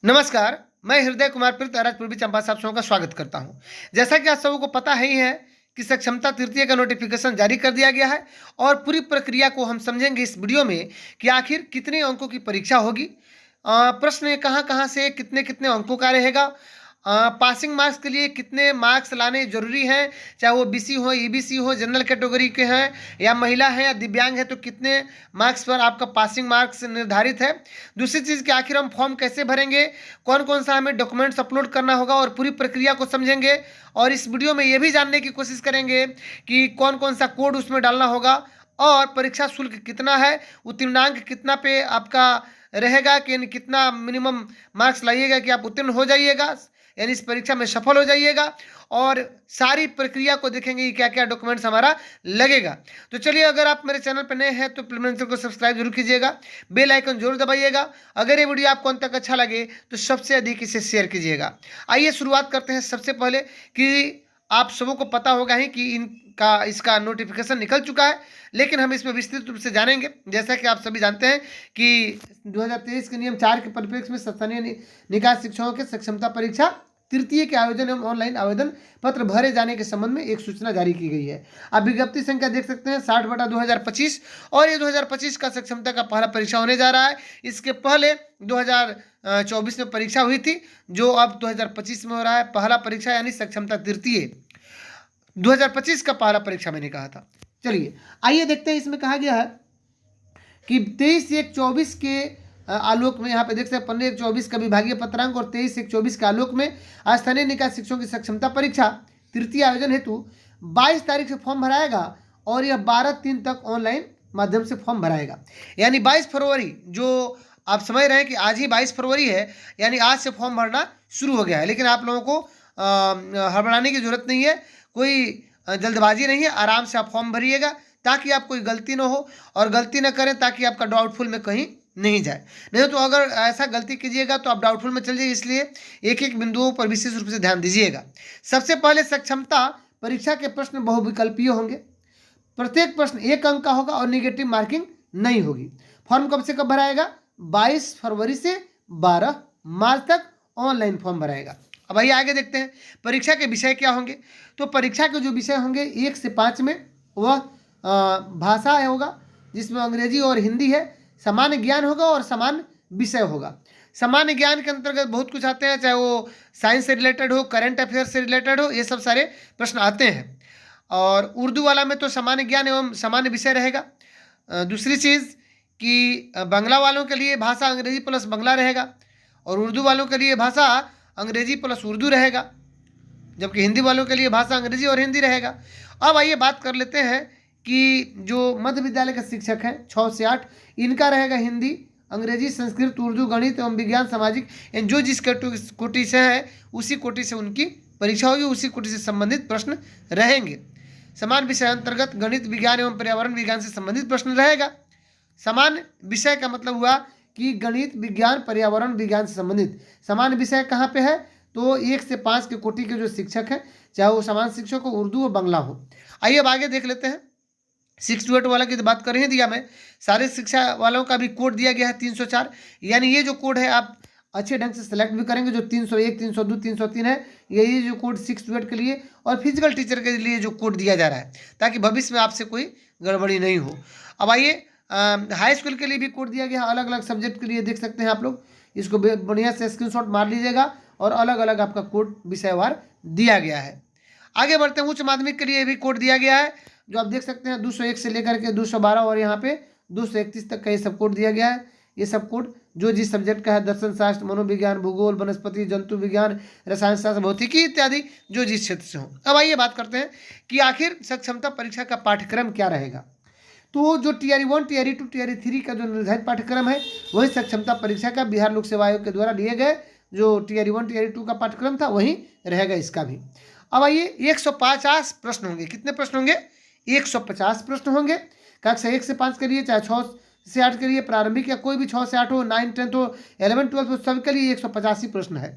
नमस्कार, मैं हृदय कुमार पृथ्वीराज पूर्वी चंपासर आप सबों का स्वागत करता हूं। जैसा कि आप सबों को पता ही है कि सक्षमता तृतीय का नोटिफिकेशन जारी कर दिया गया है और पूरी प्रक्रिया को हम समझेंगे इस वीडियो में कि आखिर कितने अंकों की परीक्षा होगी, प्रश्न कहां कहां से कितने कितने अंकों का रहेगा, पासिंग मार्क्स के लिए कितने मार्क्स लाने जरूरी हैं, चाहे वो बीसी हो, ईबीसी हो, जनरल कैटेगरी के हैं या महिला है या दिव्यांग है तो कितने मार्क्स पर आपका पासिंग मार्क्स निर्धारित है। दूसरी चीज़ कि आखिर हम फॉर्म कैसे भरेंगे, कौन कौन सा हमें डॉक्यूमेंट्स अपलोड करना होगा और पूरी प्रक्रिया को समझेंगे। और इस वीडियो में ये भी जानने की कोशिश करेंगे कि कौन कौन सा कोड उसमें डालना होगा और परीक्षा शुल्क कितना है, उत्तीर्णांक कितना पे आपका रहेगा कि यानी कितना मिनिमम मार्क्स लाइएगा कि आप उत्तीर्ण हो जाइएगा, यानी इस परीक्षा में सफल हो जाइएगा। और सारी प्रक्रिया को देखेंगे कि क्या क्या डॉक्यूमेंट्स हमारा लगेगा। तो चलिए, अगर आप मेरे चैनल पर नए हैं तो प्लीज मेरे चैनल को सब्सक्राइब जरूर कीजिएगा, बेल आइकन जरूर दबाइएगा। अगर ये वीडियो आपको अंत तक अच्छा लगे तो सबसे अधिक इसे शेयर कीजिएगा। आइए शुरुआत करते हैं। सबसे पहले कि आप सबों को पता होगा ही कि इसका नोटिफिकेशन निकल चुका है, लेकिन हम इसमें विस्तृत रूप से जानेंगे। जैसा कि आप सभी जानते हैं कि 2023 के नियम 4 के परिप्रेक्ष्य में स्थानीय निकाय शिक्षकों के सक्षमता परीक्षा तृतीय के आयोजन एवं ऑनलाइन आवेदन पत्र भरे जाने के संबंध में एक सूचना जारी की गई है। आप विज्ञप्ति संख्या देख सकते हैं 60/2025, और ये 2025 का सक्षमता का पहला परीक्षा होने जा रहा है। इसके पहले 2024 में परीक्षा हुई थी, जो अब 2025 में हो रहा है पहला परीक्षा, यानी सक्षमता तृतीय 2025 का पहला परीक्षा मैंने कहा था। चलिए आइए देखते हैं। इसमें कहा गया है कि 23/1/24 के आलोक में, यहाँ पे देख सकते हैं 15/1/24 का विभागीय पत्रांक और 23/1/24 के आलोक में स्थानीय निकाय शिक्षकों की सक्षमता परीक्षा तृतीय आयोजन हेतु 22 तारीख से फॉर्म भराएगा और यह 12/3 तक ऑनलाइन माध्यम से फॉर्म भराएगा। यानी 22 फरवरी, जो आप समझ रहे हैं कि आज ही 22 फरवरी है, यानी आज से फॉर्म भरना शुरू हो गया है। लेकिन आप लोगों को हड़बड़ाने की जरूरत नहीं है, कोई जल्दबाजी नहीं है। आराम से आप फॉर्म भरिएगा ताकि आप कोई गलती ना हो, और गलती ना करें ताकि आपका डाउटफुल में कहीं नहीं जाए। नहीं तो अगर ऐसा गलती कीजिएगा तो आप डाउटफुल में चल जाइए, इसलिए एक एक बिंदुओं पर विशेष रूप से ध्यान दीजिएगा। सबसे पहले सक्षमता परीक्षा के प्रश्न बहुविकल्पीय होंगे। प्रत्येक प्रश्न 1 अंक का होगा और निगेटिव मार्किंग नहीं होगी। फॉर्म कब से कब भराएगा? 22 फरवरी से 12 मार्च तक ऑनलाइन फॉर्म भराएगा। अब आइए आगे देखते हैं परीक्षा के विषय क्या होंगे। तो परीक्षा के जो विषय होंगे 1 से 5 में वह भाषा होगा, जिसमें अंग्रेजी और हिंदी है। सामान्य ज्ञान होगा और सामान्य विषय होगा। सामान्य ज्ञान के अंतर्गत बहुत कुछ आते हैं, चाहे वो साइंस से रिलेटेड हो, करंट अफेयर से रिलेटेड हो, ये सब सारे प्रश्न आते हैं। और उर्दू वाला में तो सामान्य ज्ञान एवं सामान्य विषय रहेगा। दूसरी चीज़ कि बांग्ला वालों के लिए भाषा अंग्रेजी प्लस बांग्ला रहेगा, और उर्दू वालों के लिए भाषा अंग्रेजी प्लस उर्दू रहेगा, जबकि हिंदी वालों के लिए भाषा अंग्रेजी और हिंदी रहेगा। अब आइए बात कर लेते हैं कि जो मध्य विद्यालय के शिक्षक हैं 6 से 8, इनका रहेगा हिंदी, अंग्रेजी, संस्कृत, उर्दू, गणित एवं विज्ञान, सामाजिक, जो जिस कोटि से है उसी कोटि से उनकी परीक्षा होगी, उसी कोटि से संबंधित प्रश्न रहेंगे। समान विषय अंतर्गत गणित, विज्ञान एवं पर्यावरण विज्ञान से संबंधित प्रश्न रहेगा। समान विषय का मतलब हुआ कि गणित, विज्ञान, पर्यावरण विज्ञान से संबंधित। समान विषय कहाँ पे है? तो 1 से 5 के कोटि के जो शिक्षक हैं, चाहे वो समान शिक्षक हो, उर्दू और बांग्ला हो। आइए अब आगे देख लेते हैं। 6 to 8 वाला की तो बात कर ही दिया मैं। सारे शिक्षा वालों का भी कोड दिया गया है 304, यानी ये जो कोड है आप अच्छे ढंग से सेलेक्ट भी करेंगे। जो 301, 302, 303 है, ये जो कोड 6 to 8 के लिए और फिजिकल टीचर के लिए जो कोड दिया जा रहा है, ताकि भविष्य में आपसे कोई गड़बड़ी नहीं हो। अब आइए हाई स्कूल के लिए भी कोड दिया गया है, अलग अलग सब्जेक्ट के लिए देख सकते हैं आप लोग। इसको बढ़िया से स्क्रीनशॉट मार लीजिएगा, और अलग अलग आपका कोड विषयवार दिया गया है। आगे बढ़ते हैं। उच्च माध्यमिक के लिए भी कोड दिया गया है, जो आप देख सकते हैं 201 से लेकर के 212 और यहाँ पे 231 तक का ये सब कोड दिया गया है। ये सब कोड जो जिस सब्जेक्ट का है, दर्शन शास्त्र, मनोविज्ञान, भूगोल, वनस्पति, जंतु विज्ञान, रसायन शास्त्र, भौतिकी इत्यादि, जो जिस क्षेत्र से हो। अब आइए बात करते हैं कि आखिर सक्षमता परीक्षा का पाठ्यक्रम क्या रहेगा। तो जो टीआरई 1, टीआरई 2, टीआरई 3 का जो निर्धारित पाठ्यक्रम है, वही सक्षमता परीक्षा का बिहार लोक सेवा आयोग के द्वारा लिए गए जो टीआरई 1, टीआरई 2 का पाठ्यक्रम था, वही रहेगा इसका भी। अब आइए 150 प्रश्न होंगे। कितने प्रश्न होंगे? 150 प्रश्न होंगे। कक्षा 1 से 5 के लिए, चाहे 6 से 8 के लिए, प्रारंभिक या कोई भी 6 से 8 हो, 9, 10 हो, 11, 12 हो, सबके लिए 150 ही प्रश्न है।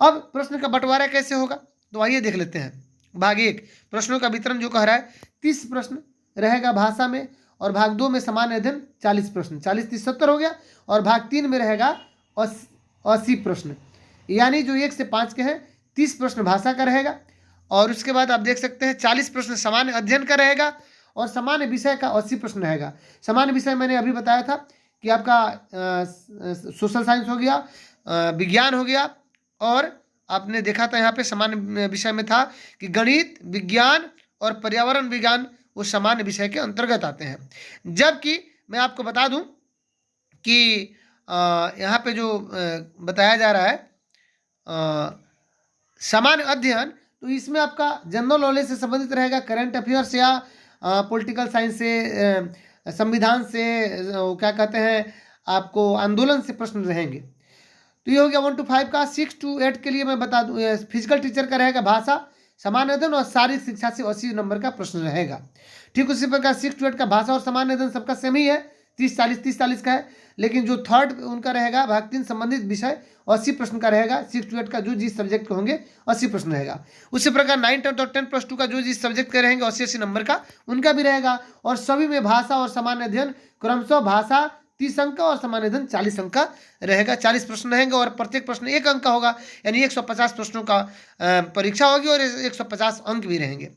अब प्रश्न का बंटवारा कैसे होगा, तो आइए देख लेते हैं। भाग 1 प्रश्नों का वितरण जो कह रहा है 30 प्रश्न रहेगा भाषा में, और भाग 2 में सामान्य अध्ययन 40 प्रश्न, 40, 30, 70 हो गया। और भाग 3 में रहेगा 80 प्रश्न, यानी जो 1 से 5 के हैं 30 प्रश्न भाषा का रहेगा। और उसके बाद आप देख सकते हैं 40 प्रश्न सामान्य अध्ययन का रहेगा और सामान्य विषय का 80 प्रश्न रहेगा। सामान्य विषय मैंने अभी बताया था कि आपका सोशल साइंस हो गया, विज्ञान हो गया, और आपने देखा था यहाँ पे सामान्य विषय में था कि गणित, विज्ञान और पर्यावरण विज्ञान वो सामान्य विषय के अंतर्गत आते हैं। जबकि मैं आपको बता दूं कि यहाँ पे जो बताया जा रहा है सामान्य अध्ययन, तो इसमें आपका जनरल नॉलेज से संबंधित रहेगा, करंट अफेयर्स या पॉलिटिकल साइंस से, संविधान से, क्या कहते हैं आपको आंदोलन से प्रश्न रहेंगे। तो ये हो गया 1 to 5 का। 6 to 8 के लिए मैं बता दूं फिजिकल टीचर का रहेगा भाषा, सामान्य अध्ययन और शारीरिक शिक्षा से 80 नंबर का प्रश्न रहेगा। ठीक उसी प्रकार 6 to 8 का भाषा और सामान्य अध्ययन सबका सेम ही है, 30-40 का है। लेकिन जो थर्ड उनका रहेगा भाग 3 संबंधित विषय 80 प्रश्न का रहेगा। 6 to 8 का जो जिस सब्जेक्ट के होंगे 80 प्रश्न रहेगा। उसी प्रकार 9, 10 और 10+2 का जो जिस सब्जेक्ट के रहेंगे 80-80 नंबर का उनका भी रहेगा। और सभी में भाषा और सामान्य अध्ययन क्रमशः भाषा 30 अंक का और सामान्य अध्ययन 40 अंक का रहेगा। 40 प्रश्न रहेंगे और प्रत्येक प्रश्न 1 अंक का होगा, यानी 150 प्रश्नों का परीक्षा होगी और 150 अंक भी रहेंगे।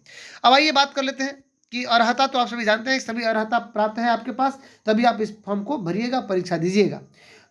अब आइए बात कर लेते हैं कि अर्हता, तो आप सभी जानते हैं सभी अर्हता प्राप्त है आपके पास, तभी आप इस फॉर्म को भरिएगा, परीक्षा दीजिएगा।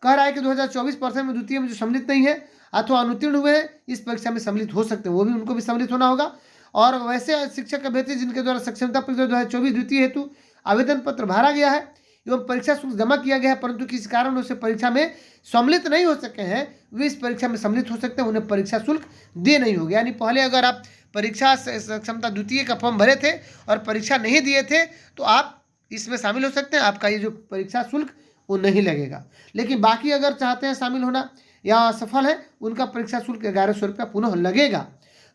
कह रहा है कि 2024 में द्वितीय में जो सम्मिलित नहीं है अथवा अनुत्तीर्ण हुए हैं इस परीक्षा में सम्मिलित हो सकते हैं, वो भी उनको भी सम्मिलित होना होगा। और वैसे शिक्षक अभ्यर्थी जिनके द्वारा सक्षमता परीक्षा 2024 द्वितीय हेतु आवेदन पत्र भरा गया है एवं परीक्षा शुल्क जमा किया गया है, परंतु किसी कारण उसे परीक्षा में सम्मिलित नहीं हो सके हैं, वे इस परीक्षा में सम्मिलित हो सकते हैं, उन्हें परीक्षा शुल्क दे नहीं होगा। यानी पहले अगर आप परीक्षा सक्षमता द्वितीय का फॉर्म भरे थे और परीक्षा नहीं दिए थे तो आप इसमें शामिल हो सकते हैं, आपका ये जो परीक्षा शुल्क वो नहीं लगेगा। लेकिन बाकी अगर चाहते हैं शामिल होना या असफल है उनका परीक्षा शुल्क 1100 रुपया पुनः लगेगा।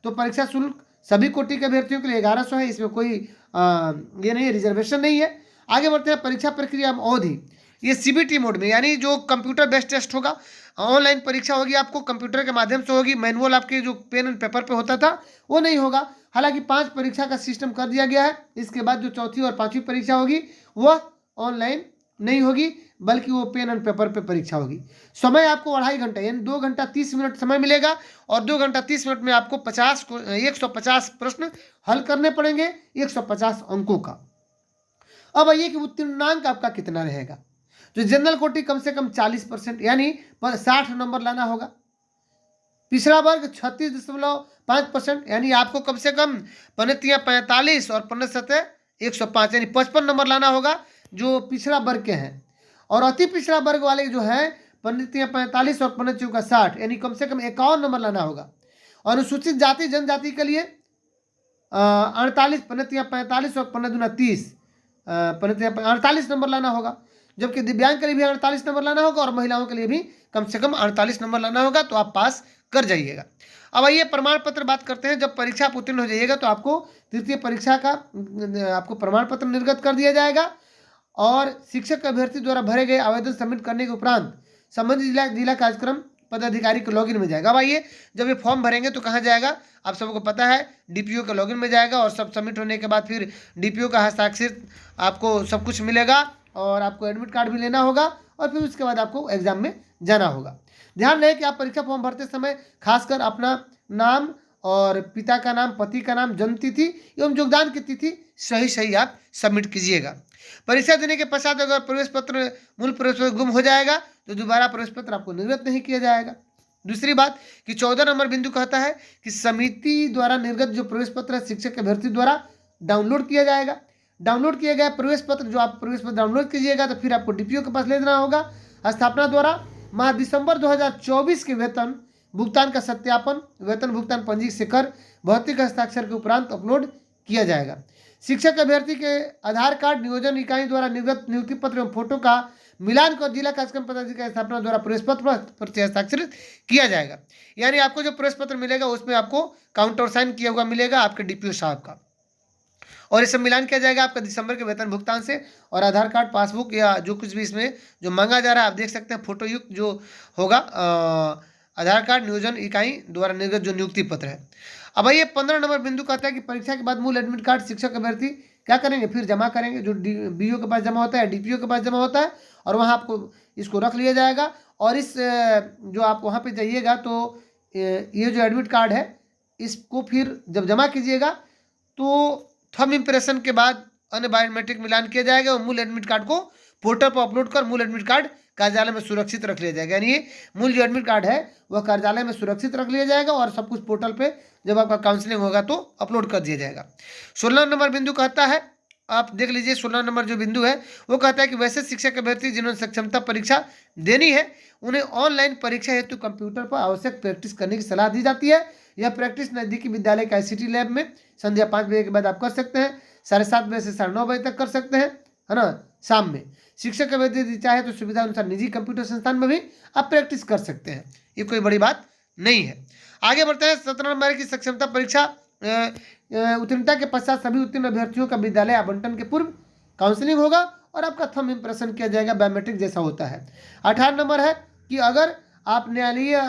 तो परीक्षा शुल्क सभी कोटि के अभ्यर्थियों के लिए 1100 है, इसमें कोई ये नहीं है, रिजर्वेशन नहीं है। आगे बढ़ते हैं परीक्षा प्रक्रिया अवधि, ये CBT मोड में, यानी जो कंप्यूटर बेस्ड टेस्ट होगा, ऑनलाइन परीक्षा होगी, आपको कंप्यूटर के माध्यम से होगी। मैनुअल आपके जो पेन एंड पेपर पे होता था वो नहीं होगा। हालांकि 5 परीक्षा का सिस्टम कर दिया गया है। इसके बाद जो चौथी और 5वीं परीक्षा होगी वह ऑनलाइन नहीं होगी बल्कि वो पेन एंड पेपर पे परीक्षा होगी। समय आपको 2.5 घंटा यानी 2 घंटा 30 मिनट समय मिलेगा और 2 घंटा 30 मिनट में आपको 150 प्रश्न हल करने पड़ेंगे 150 अंकों का। अब आइए कि उत्तीर्णांक आपका कितना रहेगा। तो जनरल कोटि कम से कम 40% यानी 60 नंबर लाना होगा। पिछड़ा वर्ग 36.5% यानी आपको कम से कम 45 और 105 यानी 55 नंबर लाना होगा जो पिछड़ा वर्ग के हैं। और अति पिछड़ा वर्ग वाले जो है 45 और 60 यानी कम से कम 51 नंबर लाना होगा। अनुसूचित जाति जनजाति के लिए 48 45 और 30 48 नंबर लाना होगा। जबकि दिव्यांग के लिए भी 48 नंबर लाना होगा और महिलाओं के लिए भी कम से कम 48 नंबर लाना होगा, तो आप पास कर जाइएगा। अब आइए प्रमाण पत्र बात करते हैं। जब परीक्षा आप उत्तीर्ण हो जाइएगा तो आपको तृतीय परीक्षा का आपको प्रमाण पत्र निर्गत कर दिया जाएगा और शिक्षक अभ्यर्थी द्वारा भरे गए आवेदन सबमिट करने के उपरांत संबंधित जिला कार्यक्रम पदाधिकारी के लॉगिन में जाएगा। अब आइए जब ये फॉर्म भरेंगे तो कहाँ जाएगा, आप सबको पता है DPO के लॉगिन में जाएगा और सब सबमिट होने के बाद फिर DPO का हस्ताक्षर आपको सब कुछ मिलेगा और आपको एडमिट कार्ड भी लेना होगा और फिर उसके बाद आपको एग्जाम में जाना होगा। ध्यान रहे कि आप परीक्षा फॉर्म भरते समय खासकर अपना नाम और पिता का नाम, पति का नाम, जन्म तिथि एवं योगदान की तिथि सही आप सबमिट कीजिएगा। परीक्षा देने के पश्चात अगर प्रवेश पत्र मूल प्रवेश पत्र गुम हो जाएगा तो दोबारा प्रवेश पत्र आपको निर्गत नहीं किया जाएगा। दूसरी बात कि 14 नंबर बिंदु कहता है कि समिति द्वारा निर्गत जो प्रवेश पत्र है शिक्षक अभ्यर्थी द्वारा डाउनलोड किया जाएगा। डाउनलोड किया गया प्रवेश पत्र जो आप प्रवेश पत्र डाउनलोड कीजिएगा तो फिर आपको DPO के पास ले जाना होगा। स्थापना द्वारा माह दिसंबर 2024 के वेतन भुगतान का सत्यापन वेतन भुगतान पंजी से कर भौतिक हस्ताक्षर के उपरांत अपलोड किया जाएगा। शिक्षक अभ्यर्थी के आधार कार्ड नियोजन इकाई द्वारा निर्गत नियुक्ति पत्र एवं फोटो का मिलान कर जिला कार्यक्रम पदाधिकारी स्थापना द्वारा प्रवेश पत्र पर हस्ताक्षरित किया जाएगा। यानी आपको जो प्रवेश पत्र मिलेगा उसमें आपको काउंटर साइन किया हुआ मिलेगा आपके DPO साहब का और ये सब मिलान किया जाएगा आपका दिसंबर के वेतन भुगतान से। और आधार कार्ड, पासबुक या जो कुछ भी इसमें जो मांगा जा रहा है आप देख सकते हैं, फोटो युक्त जो होगा आधार कार्ड नियोजन इकाई द्वारा निर्गत जो नियुक्ति पत्र है। अब ये 15 नंबर बिंदु कहता है कि परीक्षा के बाद मूल एडमिट कार्ड शिक्षक अभ्यर्थी क्या करेंगे, फिर जमा करेंगे जो BO के पास जमा होता है, DPO के पास जमा होता है और वहाँ आपको इसको रख लिया जाएगा और इस जो आप वहाँ पे जाइएगा तो ये जो एडमिट कार्ड है इसको फिर जब जमा कीजिएगा तो थंब इम्प्रेशन के बाद अन्य बायोमेट्रिक मिलान किया जाएगा और मूल एडमिट कार्ड को पोर्टल पर अपलोड कर मूल एडमिट कार्ड कार्यालय में सुरक्षित रख लिया जाएगा। यानी ये मूल जो एडमिट कार्ड है वह कार्यालय में सुरक्षित रख लिया जाएगा और सब कुछ पोर्टल पे जब आपका काउंसलिंग होगा तो अपलोड कर दिया जाएगा। 16 नंबर बिंदु कहता है, आप देख लीजिए 16 नंबर जो बिंदु है वो कहता है कि वैसे शिक्षक अभ्यर्थी जिन्होंने सक्षमता परीक्षा देनी है उन्हें ऑनलाइन परीक्षा हेतु कंप्यूटर पर आवश्यक प्रैक्टिस करने की सलाह दी जाती है। यह प्रैक्टिस नजदीकी विद्यालय के ICT लैब में संध्या 5 बजे के बाद आप कर सकते हैं, 7:30 बजे से 9:30 बजे तक कर सकते हैं, है ना, शाम में। शिक्षक अभ्यर्थी यदि चाहे तो सुविधा अनुसार निजी कंप्यूटर संस्थान में भी आप प्रैक्टिस कर सकते हैं, ये कोई बड़ी बात नहीं है। आगे बढ़ते हैं। 17 नंबर की सक्षमता परीक्षा उत्तीर्णता के पश्चात सभी उत्तीर्ण अभ्यर्थियों का विद्यालय आवंटन के पूर्व काउंसलिंग होगा और आपका थंब इम्प्रेशन किया जाएगा, बायोमेट्रिक जैसा होता है। 18 नंबर है कि अगर आप न्यायालयीय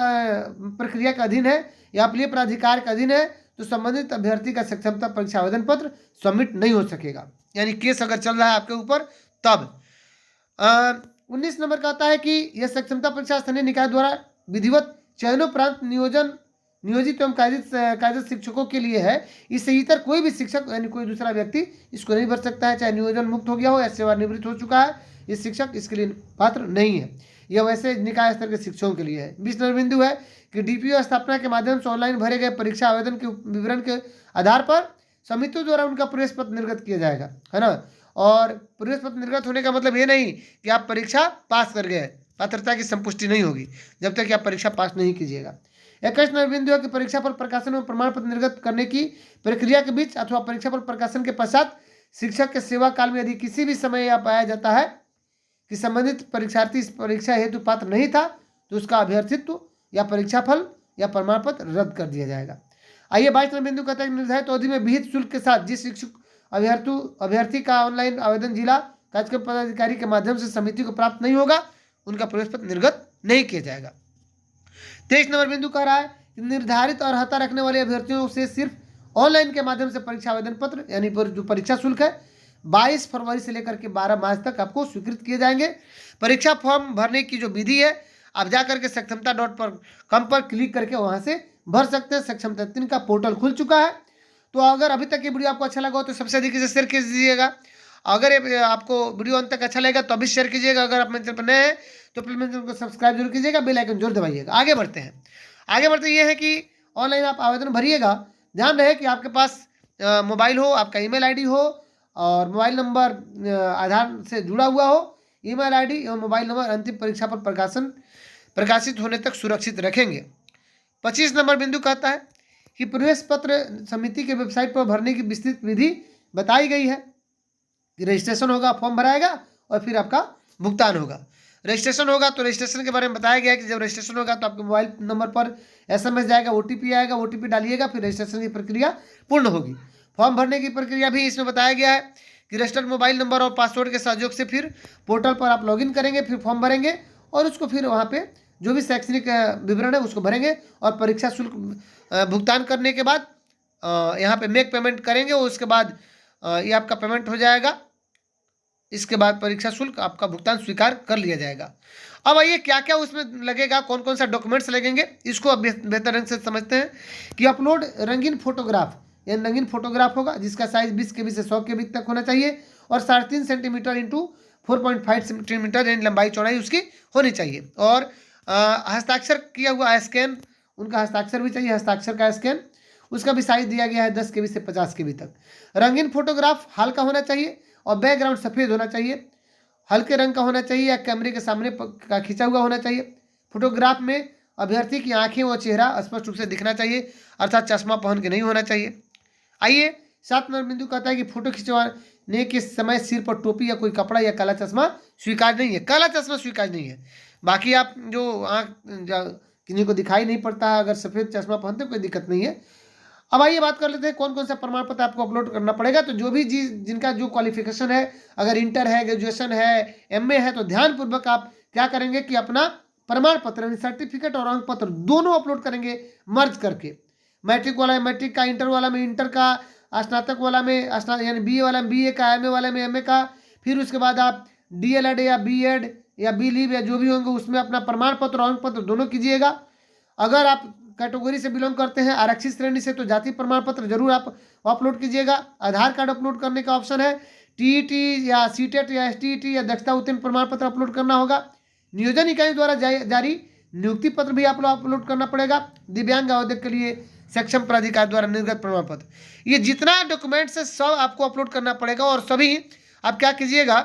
प्रक्रिया के अधीन है या अपीलीय प्राधिकार के अधीन है तो संबंधित अभ्यर्थी का सक्षमता परीक्षा आवेदन पत्र सबमिट नहीं हो सकेगा, यानी केस अगर चल रहा है आपके ऊपर तब। 19 नंबर कहता है कि यह सक्षमता परीक्षा स्थानीय निकाय द्वारा विधिवत चयनोपरांत नियोजित एवं कार्यरत शिक्षकों के लिए है। इससे इतर कोई भी शिक्षक यानी कोई दूसरा व्यक्ति इसको नहीं भर सकता है, चाहे नियोजन मुक्त हो गया हो या सेवानिवृत्त हो चुका है, ये शिक्षक इसके लिए पात्र नहीं है। यह वैसे निकाय स्तर के शिक्षकों के लिए है। 20 नंबर बिंदु है कि DPO स्थापना के माध्यम से ऑनलाइन भरे गए परीक्षा आवेदन के विवरण के आधार पर समितियों द्वारा उनका प्रवेश पत्र निर्गत किया जाएगा, है ना। और प्रवेश पत्र निर्गत होने का मतलब ये नहीं कि आप परीक्षा पास कर गए, पात्रता की संपुष्टि नहीं होगी जब तक कि आप परीक्षा पास नहीं कीजिएगा। 21 नंबर बिंदु है कि परीक्षा फल प्रकाशन में प्रमाण पत्र निर्गत करने की प्रक्रिया के बीच अथवा परीक्षा फल प्रकाशन के पश्चात शिक्षक के सेवा काल में यदि किसी भी समय यह पाया जाता है कि संबंधित परीक्षार्थी इस परीक्षा हेतु पात्र नहीं था तो उसका अभ्यर्थित्व या परीक्षा फल या प्रमाण पत्र रद्द कर दिया जाएगा। आइए 22 नंबर बिंदु कहता है कि निर्धारित अवधि में विहित शुल्क के साथ जिस शिक्षक अभ्यर्थी का ऑनलाइन आवेदन जिला कार्यक्रम पदाधिकारी के माध्यम से समिति को प्राप्त नहीं होगा उनका प्रवेश पत्र निर्गत नहीं किया जाएगा। 23 नंबर बिंदु कह रहा है कि निर्धारित और अर्हता रखने वाले अभ्यर्थियों से सिर्फ ऑनलाइन के माध्यम से परीक्षा आवेदन पत्र यानी जो परीक्षा शुल्क है 22 फरवरी से लेकर के 12 मार्च तक आपको स्वीकृत किए जाएंगे। परीक्षा फॉर्म भरने की जो विधि है आप जा करके सक्षमता.com पर क्लिक करके वहां से भर सकते हैं। सक्षमता 3 का पोर्टल खुल चुका है। तो अगर अभी तक ये वीडियो आपको अच्छा लगा हो तो सबसे अधिक इसे शेयर कर दीजिएगा। अगर आपको वीडियो अंत तक अच्छा लगेगा तो अभी शेयर कीजिएगा। अगर आप मेरे चैनल पर नए हैं तो प्लीज मेरे चैनल को सब्सक्राइब जरूर कीजिएगा, बेल आइकन जरूर दबाइएगा। आगे बढ़ते हैं। आगे बढ़ते ये है कि ऑनलाइन आप आवेदन भरिएगा, ध्यान रहे कि आपके पास मोबाइल हो, आपका ईमेल आईडी हो और मोबाइल नंबर आधार से जुड़ा हुआ हो। ईमेल आईडी एवं मोबाइल नंबर अंतिम परीक्षा पर प्रकाशित होने तक सुरक्षित रखेंगे। 25 नंबर बिंदु कहता है कि प्रवेश पत्र समिति के वेबसाइट पर भरने की विस्तृत विधि बताई गई है कि रजिस्ट्रेशन होगा, फॉर्म भराएगा और फिर आपका भुगतान होगा। रजिस्ट्रेशन होगा तो रजिस्ट्रेशन के बारे में बताया गया है कि जब रजिस्ट्रेशन होगा तो आपके मोबाइल नंबर पर SMS जाएगा, OTP आएगा, OTP डालिएगा, फिर रजिस्ट्रेशन की प्रक्रिया पूर्ण होगी। फॉर्म भरने की प्रक्रिया भी इसमें बताया गया है कि रजिस्टर्ड मोबाइल नंबर और पासवर्ड के सहयोग से फिर पोर्टल पर आप लॉगिन करेंगे, फिर फॉर्म भरेंगे और उसको फिर वहाँ पे जो भी शैक्षणिक विवरण है उसको भरेंगे और परीक्षा शुल्क भुगतान करने के बाद यहाँ पे मेक पेमेंट करेंगे और उसके बाद ये आपका पेमेंट हो जाएगा। इसके बाद परीक्षा शुल्क आपका भुगतान स्वीकार कर लिया जाएगा। अब आइए क्या क्या उसमें लगेगा, कौन कौन सा डॉक्यूमेंट्स लगेंगे इसको अब बेहतर ढंग से समझते हैं। कि अपलोड रंगीन फोटोग्राफ, यानी रंगीन फोटोग्राफ होगा जिसका साइज 20 KB से 100 KB तक होना चाहिए और 3.5 सेंटीमीटर इंटू 4.5 सेंटीमीटर यानी लंबाई चौड़ाई उसकी होनी चाहिए। और हस्ताक्षर किया हुआ स्कैन, उनका हस्ताक्षर भी चाहिए, हस्ताक्षर का स्कैन, उसका भी साइज दिया गया है 10 KB से 50 KB तक। रंगीन फोटोग्राफ हल्का होना चाहिए और बैकग्राउंड सफ़ेद होना चाहिए, हल्के रंग का होना चाहिए या कैमरे के सामने का खींचा हुआ होना चाहिए। फोटोग्राफ में अभ्यर्थी की आंखें व चेहरा स्पष्ट रूप से दिखना चाहिए, अर्थात चश्मा पहन के नहीं होना चाहिए। आइए 7 नंबर बिंदु कहता है कि फोटो खिंचवाने के समय सिर पर टोपी या कोई कपड़ा या काला चश्मा स्वीकार नहीं है। काला चश्मा स्वीकार नहीं है, बाकी आप जो आँख किसी को दिखाई नहीं पड़ता है, अगर सफ़ेद चश्मा पहनते कोई दिक्कत नहीं है। अब आइए बात कर लेते हैं कौन कौन सा प्रमाण पत्र आपको अपलोड करना पड़ेगा। तो जो भी जिनका जो क्वालिफिकेशन है, अगर इंटर है, ग्रेजुएशन है, MA है, तो ध्यानपूर्वक आप क्या करेंगे कि अपना प्रमाण पत्र यानी सर्टिफिकेट और अंक पत्र दोनों अपलोड करेंगे मर्ज करके। मैट्रिक वाला में मैट्रिक का, इंटर वाला में इंटर का, स्नातक वाला में यानी BA वाला में BA का, MA वाला में MA का, फिर उसके बाद आप DLED या B.Ed या बी लीव या जो भी होंगे उसमें अपना प्रमाण पत्र और अंक पत्र दोनों कीजिएगा। अगर आप कैटेगरी से बिलोंग करते हैं आरक्षित श्रेणी से तो जाति प्रमाण पत्र जरूर आप अपलोड कीजिएगा। आधार कार्ड अपलोड करने का ऑप्शन है। टीईटी या सीटेट या एसटीईटी या दक्षता उत्तीर्ण प्रमाण पत्र अपलोड करना होगा। नियोजन इकाई द्वारा जारी नियुक्ति पत्र भी आप लोग अपलोड करना पड़ेगा। दिव्यांग आवेदक के लिए सक्षम प्राधिकार द्वारा निर्गत प्रमाण पत्र, ये जितना डॉक्यूमेंट्स है सब आपको अपलोड करना पड़ेगा। और सभी आप क्या कीजिएगा,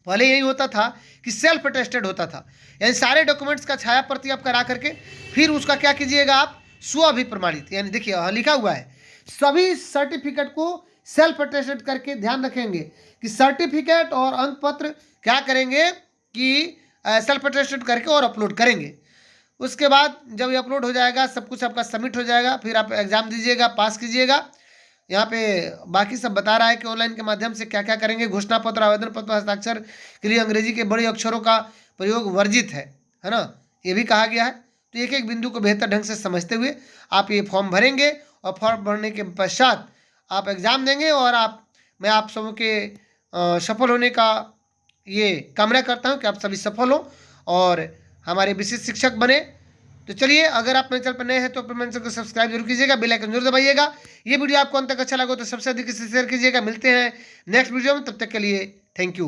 पहले यही होता था कि सेल्फ अटेस्टेड होता था, यानी सारे डॉक्यूमेंट्स का छाया प्रति आप करा करके फिर उसका क्या कीजिएगा आप स्व अभिप्रमाणित, यानी देखिए लिखा हुआ है सभी सर्टिफिकेट को सेल्फ अटेस्टेड करके ध्यान रखेंगे कि सर्टिफिकेट और अंक पत्र क्या करेंगे कि सेल्फ अटेस्टेड करके और अपलोड करेंगे। उसके बाद जब ये अपलोड हो जाएगा सब कुछ आपका सबमिट हो जाएगा, फिर आप एग्ज़ाम दीजिएगा, पास कीजिएगा। यहाँ पे बाकी सब बता रहा है कि ऑनलाइन के माध्यम से क्या क्या करेंगे। घोषणा पत्र आवेदन पत्र हस्ताक्षर के लिए अंग्रेजी के बड़े अक्षरों का प्रयोग वर्जित है ना, ये भी कहा गया है। तो एक एक बिंदु को बेहतर ढंग से समझते हुए आप ये फॉर्म भरेंगे और फॉर्म भरने के पश्चात आप एग्ज़ाम देंगे और मैं आप सबों के सफल होने का ये कामना करता हूँ कि आप सभी सफल हो और हमारे विशिष्ट शिक्षक बने। तो चलिए, अगर आप मेरे चैनल पर नए हैं तो मेरे चैनल को सब्सक्राइब जरूर कीजिएगा, बेल आइकन जरूर दबाइएगा। ये वीडियो आपको अंत तक अच्छा लगा तो सबसे अधिक इसे शेयर कीजिएगा। मिलते हैं नेक्स्ट वीडियो में, तब तक के लिए थैंक यू।